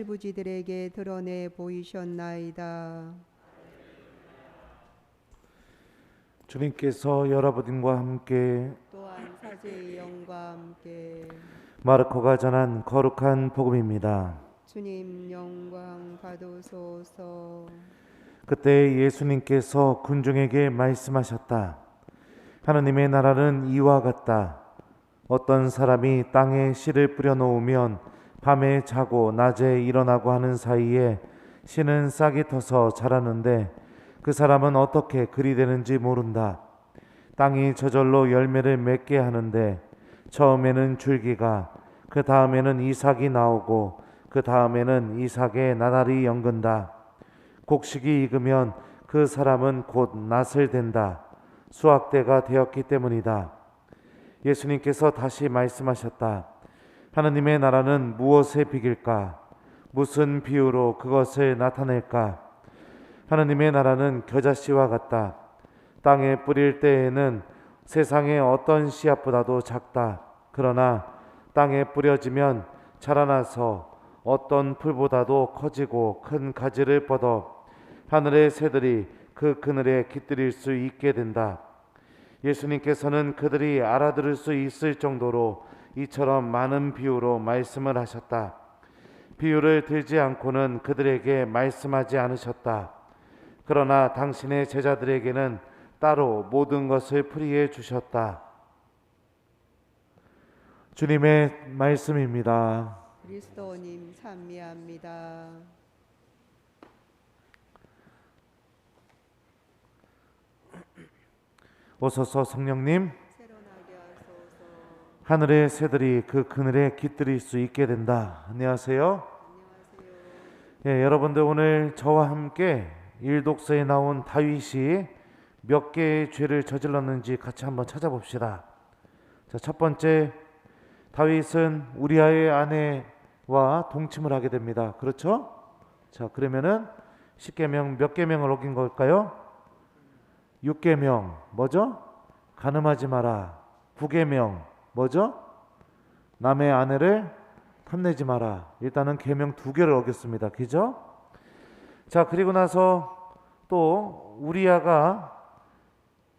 부지들에게 드러내 보이셨나이다. 주님께서 여러분과 함께 또한 사제의 영과 함께 마르코가 전한 거룩한 복음입니다. 주님 영광 받으소서. 그때 예수님께서 군중에게 말씀하셨다. 하느님의 나라는 이와 같다. 어떤 사람이 땅에 씨를 뿌려 놓으면 밤에 자고 낮에 일어나고 하는 사이에 씨는 싹이 터서 자라는데 그 사람은 어떻게 그리 되는지 모른다. 땅이 저절로 열매를 맺게 하는데 처음에는 줄기가, 그 다음에는 이삭이 나오고 그 다음에는 이삭에 나날이 연근다. 곡식이 익으면 그 사람은 곧 낫을 된다. 수확대가 되었기 때문이다. 예수님께서 다시 말씀하셨다. 하느님의 나라는 무엇에 비길까? 무슨 비유로 그것을 나타낼까? 하느님의 나라는 겨자씨와 같다. 땅에 뿌릴 때에는 세상의 어떤 씨앗보다도 작다. 그러나 땅에 뿌려지면 자라나서 어떤 풀보다도 커지고 큰 가지를 뻗어 하늘의 새들이 그 그늘에 깃들일 수 있게 된다. 예수님께서는 그들이 알아들을 수 있을 정도로 이처럼 많은 비유로 말씀을 하셨다. 비유를 들지 않고는 그들에게 말씀하지 않으셨다. 그러나 당신의 제자들에게는 따로 모든 것을 풀이해 주셨다. 주님의 말씀입니다. 그리스도님 찬미합니다. 오소서 성령님, 새로나게 하소서. 하늘의 새들이 그 그늘에 깃들일 수 있게 된다. 안녕하세요. 안녕하세요. 여러분들 오늘 저와 함께 일독서에 나온 다윗이 몇 개의 죄를 저질렀는지 같이 한번 찾아봅시다. 자, 첫 번째, 다윗은 우리아의 아내와 동침을 하게 됩니다. 그렇죠? 자, 그러면은 10계명 몇 계명을 어긴 걸까요? 6계명 뭐죠? 간음하지 마라. 9계명 뭐죠? 남의 아내를 탐내지 마라. 일단은 계명 2개를 어겼습니다. 그죠? 자, 그리고 나서 또 우리아가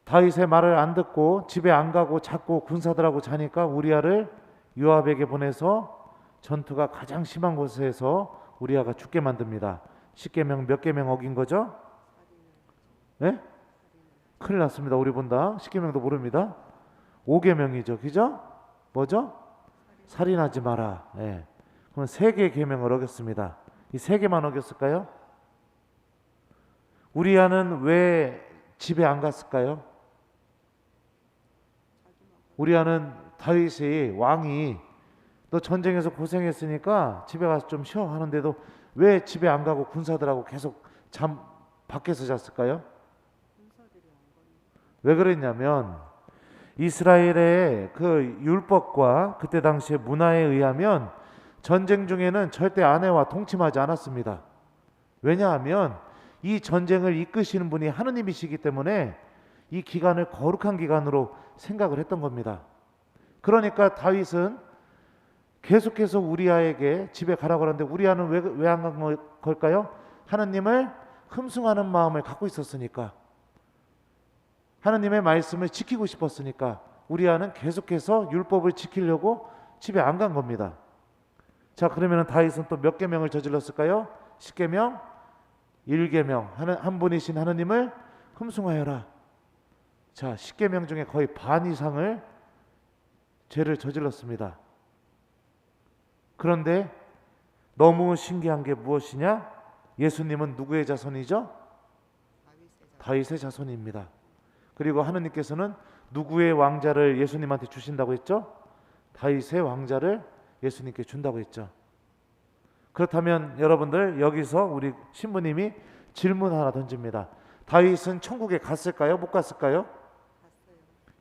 다윗의 말을 안 듣고 집에 안 가고 자꾸 군사들하고 자니까 우리아를 요압에게 보내서 전투가 가장 심한 곳에서 우리아가 죽게 만듭니다. 10계명 몇 계명 어긴 거죠? 네? 큰일 났습니다. 우리 본다. 10계명도 모릅니다. 5계명이죠. 그죠? 뭐죠? 살인하지 마라. 예. 그럼 3개 계명을 어겼습니다. 이 3개만 어겼을까요? 우리아는 왜 집에 안 갔을까요? 우리아는 다윗이 왕이 너 전쟁에서 고생했으니까 집에 가서 좀 쉬어 하는데도 왜 집에 안 가고 군사들하고 계속 밖에서 잤을까요? 왜 그랬냐면 이스라엘의 그 율법과 그때 당시의 문화에 의하면 전쟁 중에는 절대 아내와 동침하지 않았습니다. 왜냐하면 이 전쟁을 이끄시는 분이 하느님이시기 때문에 이 기간을 거룩한 기간으로 생각을 했던 겁니다. 그러니까 다윗은 계속해서 우리아에게 집에 가라고 하는데 우리아는 왜 안 간 걸까요? 하느님을 흠숭하는 마음을 갖고 있었으니까, 하느님의 말씀을 지키고 싶었으니까 우리아는 계속해서 율법을 지키려고 집에 안 간 겁니다. 자, 그러면 다윗은 또 몇 계명을 저질렀을까요? 10계명, 1계명, 한 분이신 하느님을 흠숭하여라. 자, 10계명 중에 거의 반 이상을 죄를 저질렀습니다. 그런데 너무 신기한 게 무엇이냐? 예수님은 누구의 자손이죠? 다윗의 자손입니다. 그리고 하느님께서는 누구의 왕자를 예수님한테 주신다고 했죠? 다윗의 왕자를 예수님께 준다고 했죠. 그렇다면 여러분들 여기서 우리 신부님이 질문 하나 던집니다. 다윗은 천국에 갔을까요? 못 갔을까요?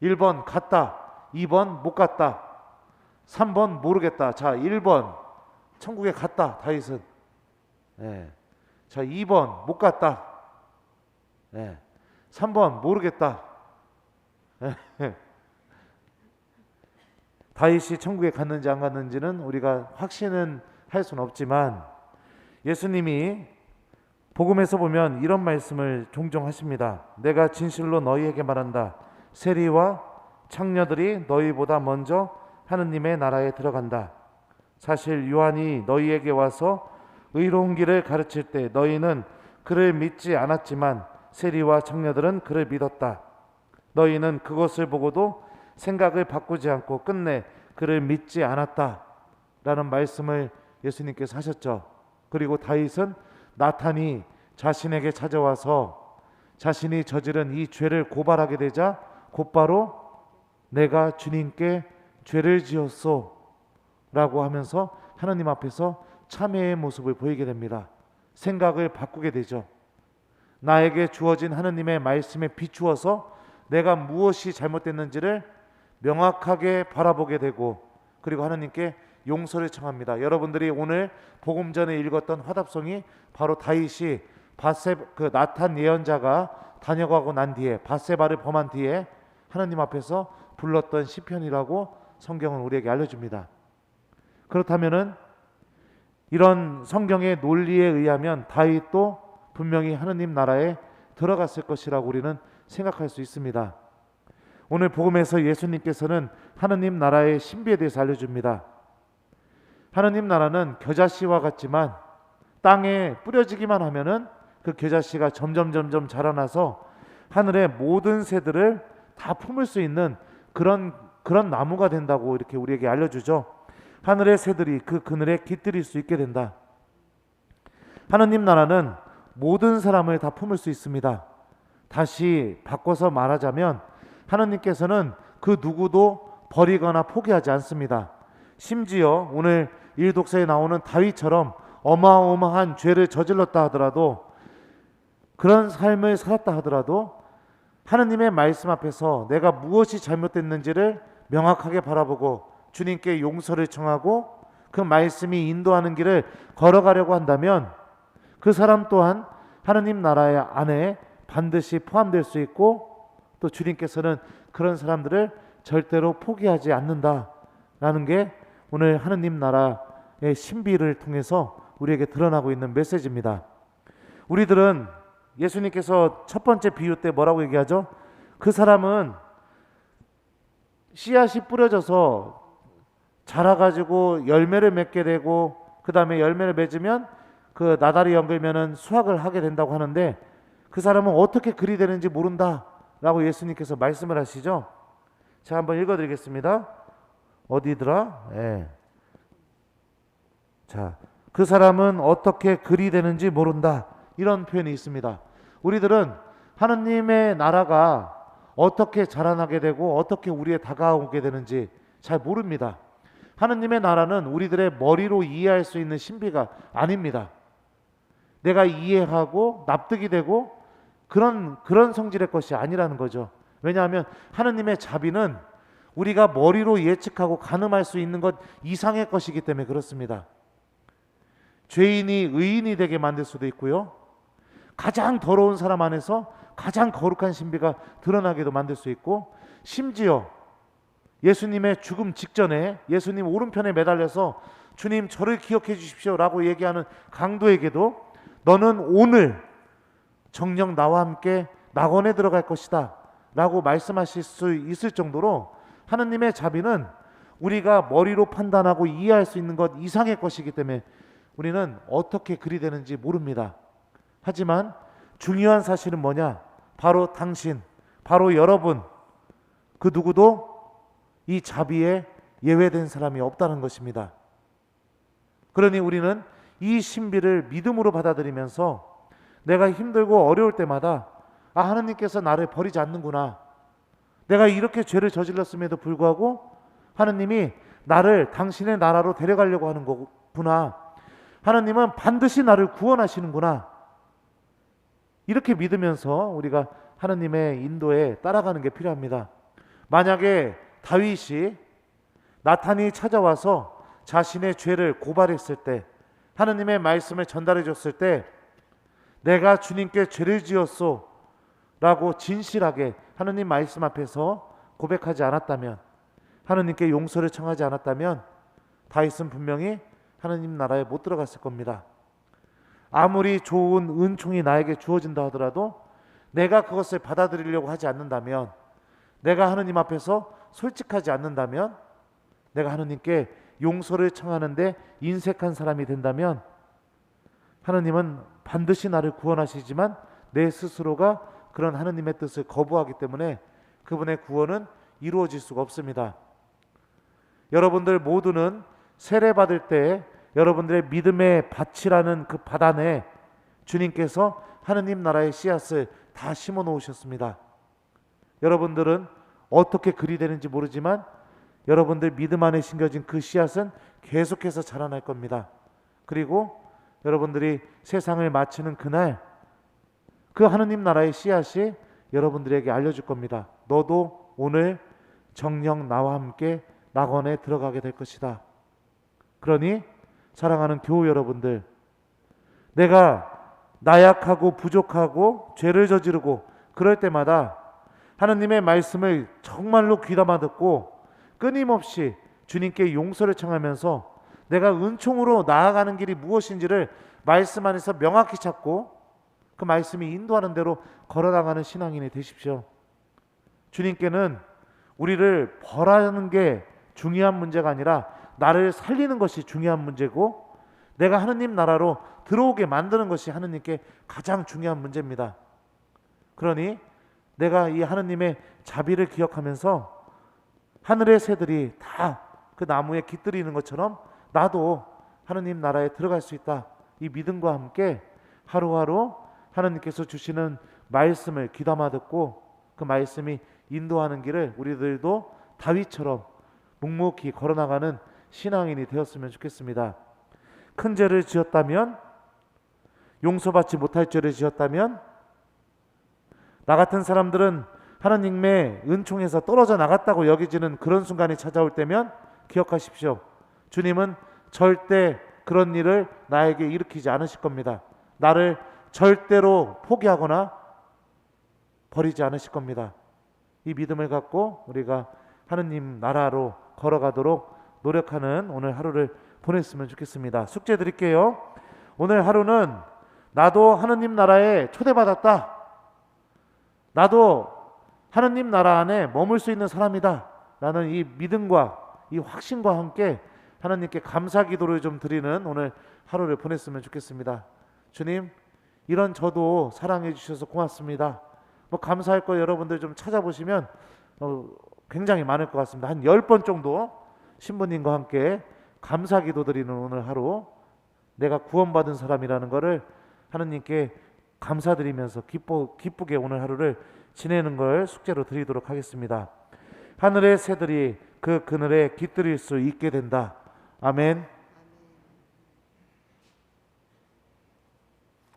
1번 갔다, 2번 못 갔다, 3번 모르겠다. 자, 1번 천국에 갔다 다윗은. 네. 자, 2번 못 갔다. 네. 3번 모르겠다. 다윗이 천국에 갔는지 안 갔는지는 우리가 확신은 할 수는 없지만 예수님이 복음에서 보면 이런 말씀을 종종 하십니다. 내가 진실로 너희에게 말한다. 세리와 창녀들이 너희보다 먼저 하느님의 나라에 들어간다. 사실 요한이 너희에게 와서 의로운 길을 가르칠 때 너희는 그를 믿지 않았지만 세리와 창녀들은 그를 믿었다. 너희는 그것을 보고도 생각을 바꾸지 않고 끝내 그를 믿지 않았다 라는 말씀을 예수님께서 하셨죠. 그리고 다윗은 나탄이 자신에게 찾아와서 자신이 저지른 이 죄를 고발하게 되자 곧바로 내가 주님께 죄를 지었소 라고 하면서 하나님 앞에서 참회의 모습을 보이게 됩니다. 생각을 바꾸게 되죠. 나에게 주어진 하나님의 말씀에 비추어서 내가 무엇이 잘못됐는지를 명확하게 바라보게 되고, 그리고 하나님께 용서를 청합니다. 여러분들이 오늘 복음 전에 읽었던 화답송이 바로 다윗이 나탄 예언자가 다녀가고 난 뒤에 밧세바를 범한 뒤에 하나님 앞에서 불렀던 시편이라고 성경은 우리에게 알려줍니다. 그렇다면은 이런 성경의 논리에 의하면 다윗도 분명히 하나님 나라에 들어갔을 것이라고 우리는 생각할 수 있습니다. 오늘 복음에서 예수님께서는 하나님 나라의 신비에 대해서 알려줍니다. 하나님 나라는 겨자씨와 같지만 땅에 뿌려지기만 하면은 그 겨자씨가 점점 자라나서 하늘의 모든 새들을 다 품을 수 있는 그런 나무가 된다고 이렇게 우리에게 알려주죠. 하늘의 새들이 그 그늘에 깃들일 수 있게 된다. 하나님 나라는 모든 사람을 다 품을 수 있습니다. 다시 바꿔서 말하자면 하나님께서는 그 누구도 버리거나 포기하지 않습니다. 심지어 오늘 일독서에 나오는 다윗처럼 어마어마한 죄를 저질렀다 하더라도, 그런 삶을 살았다 하더라도 하나님의 말씀 앞에서 내가 무엇이 잘못됐는지를 명확하게 바라보고 주님께 용서를 청하고 그 말씀이 인도하는 길을 걸어가려고 한다면 그 사람 또한 하나님 나라의 안에 반드시 포함될 수 있고, 또 주님께서는 그런 사람들을 절대로 포기하지 않는다라는 게 오늘 하나님 나라의 신비를 통해서 우리에게 드러나고 있는 메시지입니다. 우리들은 예수님께서 첫 번째 비유 때 뭐라고 얘기하죠? 그 사람은 씨앗이 뿌려져서 자라가지고 열매를 맺게 되고, 그 다음에 열매를 맺으면 그 나달이 연결면은 수확을 하게 된다고 하는데, 그 사람은 어떻게 그리 되는지 모른다 라고 예수님께서 말씀을 하시죠. 제가 한번 읽어드리겠습니다. 어디더라? 자, 그 사람은 어떻게 그리 되는지 모른다, 이런 표현이 있습니다. 우리들은 하나님의 나라가 어떻게 자라나게 되고 어떻게 우리에 다가오게 되는지 잘 모릅니다. 하나님의 나라는 우리들의 머리로 이해할 수 있는 신비가 아닙니다. 내가 이해하고 납득이 되고 그런 성질의 것이 아니라는 거죠. 왜냐하면 하나님의 자비는 우리가 머리로 예측하고 가늠할 수 있는 것 이상의 것이기 때문에 그렇습니다. 죄인이 의인이 되게 만들 수도 있고요, 가장 더러운 사람 안에서 가장 거룩한 신비가 드러나게도 만들 수 있고, 심지어 예수님의 죽음 직전에 예수님 오른편에 매달려서 주님 저를 기억해 주십시오 라고 얘기하는 강도에게도 너는 오늘 정녕 나와 함께 낙원에 들어갈 것이다 라고 말씀하실 수 있을 정도로 하나님의 자비는 우리가 머리로 판단하고 이해할 수 있는 것 이상의 것이기 때문에 우리는 어떻게 그리 되는지 모릅니다. 하지만 중요한 사실은 뭐냐? 바로 당신, 바로 여러분, 그 누구도 이 자비에 예외된 사람이 없다는 것입니다. 그러니 우리는 이 신비를 믿음으로 받아들이면서 내가 힘들고 어려울 때마다 하나님께서 나를 버리지 않는구나, 내가 이렇게 죄를 저질렀음에도 불구하고 하나님이 나를 당신의 나라로 데려가려고 하는 거구나, 하나님은 반드시 나를 구원하시는구나, 이렇게 믿으면서 우리가 하나님의 인도에 따라가는 게 필요합니다. 만약에 다윗이 나탄이 찾아와서 자신의 죄를 고발했을 때, 하나님의 말씀을 전달해 줬을 때 내가 주님께 죄를 지었소 라고 진실하게 하나님 말씀 앞에서 고백하지 않았다면, 하나님께 용서를 청하지 않았다면 다윗은 분명히 하나님 나라에 못 들어갔을 겁니다. 아무리 좋은 은총이 나에게 주어진다 하더라도 내가 그것을 받아들이려고 하지 않는다면, 내가 하느님 앞에서 솔직하지 않는다면, 내가 하느님께 용서를 청하는데 인색한 사람이 된다면 하느님은 반드시 나를 구원하시지만 내 스스로가 그런 하느님의 뜻을 거부하기 때문에 그분의 구원은 이루어질 수가 없습니다. 여러분들 모두는 세례 받을 때 여러분들의 믿음의 밭이라는 그 밭 안에 주님께서 하느님 나라의 씨앗을 다 심어 놓으셨습니다. 여러분들은 어떻게 그리 되는지 모르지만 여러분들 믿음 안에 심겨진 그 씨앗은 계속해서 자라날 겁니다. 그리고 여러분들이 세상을 마치는 그날 그 하느님 나라의 씨앗이 여러분들에게 알려줄 겁니다. 너도 오늘 정녕 나와 함께 낙원에 들어가게 될 것이다. 그러니 사랑하는 교우 여러분들, 내가 나약하고 부족하고 죄를 저지르고 그럴 때마다 하느님의 말씀을 정말로 귀담아 듣고 끊임없이 주님께 용서를 청하면서 내가 은총으로 나아가는 길이 무엇인지를 말씀 안에서 명확히 찾고 그 말씀이 인도하는 대로 걸어나가는 신앙인이 되십시오. 주님께는 우리를 벌하는 게 중요한 문제가 아니라 나를 살리는 것이 중요한 문제고, 내가 하느님 나라로 들어오게 만드는 것이 하느님께 가장 중요한 문제입니다. 그러니 내가 이 하느님의 자비를 기억하면서 하늘의 새들이 다 그 나무에 깃들이는 것처럼 나도 하느님 나라에 들어갈 수 있다. 이 믿음과 함께 하루하루 하느님께서 주시는 말씀을 귀담아 듣고 그 말씀이 인도하는 길을 우리들도 다윗처럼 묵묵히 걸어나가는 신앙인이 되었으면 좋겠습니다. 큰 죄를 지었다면, 용서받지 못할 죄를 지었다면, 나 같은 사람들은 하나님의 은총에서 떨어져 나갔다고 여겨지는 그런 순간이 찾아올 때면 기억하십시오. 주님은 절대 그런 일을 나에게 일으키지 않으실 겁니다. 나를 절대로 포기하거나 버리지 않으실 겁니다. 이 믿음을 갖고 우리가 하느님 나라로 걸어가도록 노력하는 오늘 하루를 보냈으면 좋겠습니다. 숙제 드릴게요. 오늘 하루는 나도 하느님 나라에 초대받았다. 나도 하느님 나라 안에 머물 수 있는 사람이다. 라는 이 믿음과 이 확신과 함께 하나님께 감사 기도를 좀 드리는 오늘 하루를 보냈으면 좋겠습니다. 주님, 이런 저도 사랑해 주셔서 고맙습니다. 뭐 감사할 거 여러분들 좀 찾아보시면 굉장히 많을 것 같습니다. 한 10번 정도 신부님과 함께 감사 기도 드리는 오늘 하루, 내가 구원받은 사람이라는 것을 하느님께 감사드리면서 기쁘게 오늘 하루를 지내는 걸 숙제로 드리도록 하겠습니다. 하늘의 새들이 그 그늘에 깃들일 수 있게 된다. 아멘.